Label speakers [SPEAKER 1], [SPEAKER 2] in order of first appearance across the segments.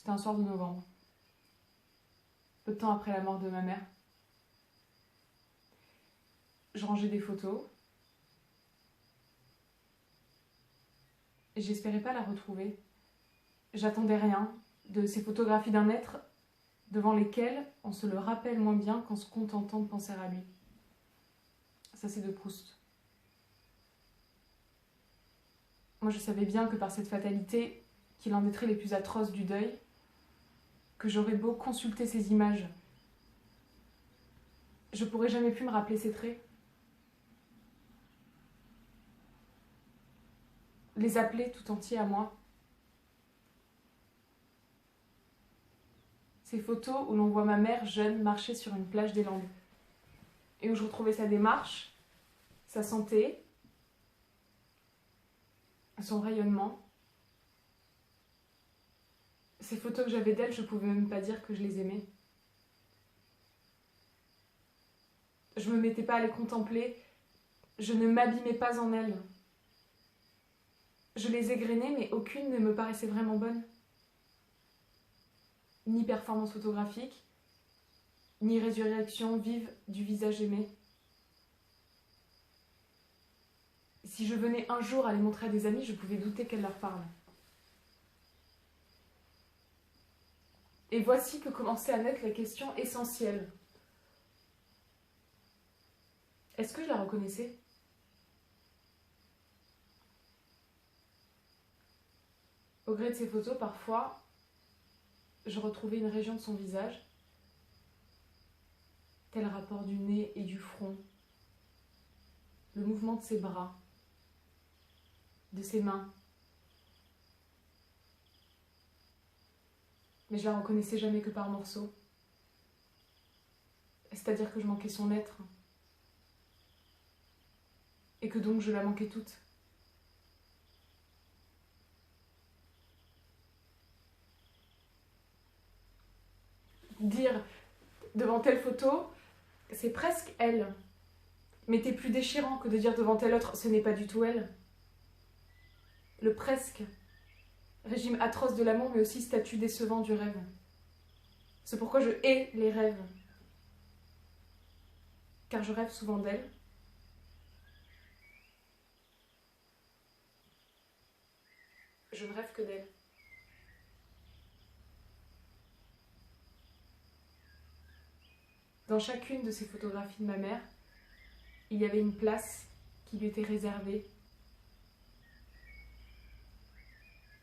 [SPEAKER 1] C'était un soir de novembre, peu de temps après la mort de ma mère. Je rangeais des photos et j'espérais pas la retrouver. J'attendais rien de ces photographies d'un être devant lesquelles on se le rappelle moins bien qu'en se contentant de penser à lui. Ça, c'est de Proust. Moi, je savais bien que par cette fatalité, qu'il en est trait les plus atroces du deuil, que j'aurais beau consulter ces images, je pourrais jamais plus me rappeler ces traits. Les appeler tout entiers à moi. Ces photos où l'on voit ma mère jeune marcher sur une plage des Landes et où je retrouvais sa démarche, sa santé, son rayonnement. Ces photos que j'avais d'elle, je pouvais même pas dire que je les aimais. Je me mettais pas à les contempler, je ne m'abîmais pas en elles. Je les égrenais, mais aucune ne me paraissait vraiment bonne. Ni performance photographique, ni résurrection vive du visage aimé. Si je venais un jour à les montrer à des amis, je pouvais douter qu'elles leur parlent. Et voici que commençait à naître la question essentielle. Est-ce que je la reconnaissais ? Au gré de ces photos, parfois, je retrouvais une région de son visage, tel rapport du nez et du front, le mouvement de ses bras, de ses mains. Mais je la reconnaissais jamais que par morceaux. C'est-à-dire que je manquais son être. Et que donc je la manquais toute. Dire devant telle photo, c'est presque elle. Mais t'es plus déchirant que de dire devant telle autre, ce n'est pas du tout elle. Le presque, régime atroce de l'amour, mais aussi statut décevant du rêve. C'est pourquoi je hais les rêves. Car je rêve souvent d'elle. Je ne rêve que d'elle. Dans chacune de ces photographies de ma mère, il y avait une place qui lui était réservée,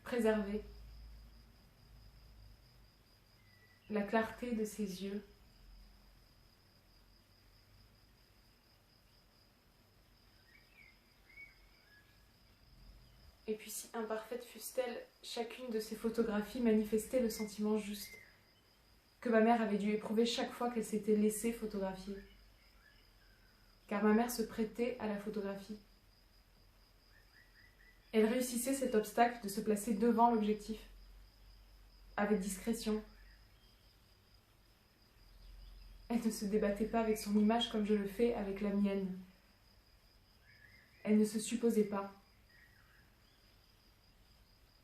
[SPEAKER 1] préservée. La clarté de ses yeux, et puis si imparfaites fussent-elles, chacune de ces photographies manifestait le sentiment juste que ma mère avait dû éprouver chaque fois qu'elle s'était laissée photographier. Car ma mère se prêtait à la photographie. Elle réussissait cet obstacle de se placer devant l'objectif, avec discrétion. Elle ne se débattait pas avec son image comme je le fais avec la mienne. Elle ne se supposait pas.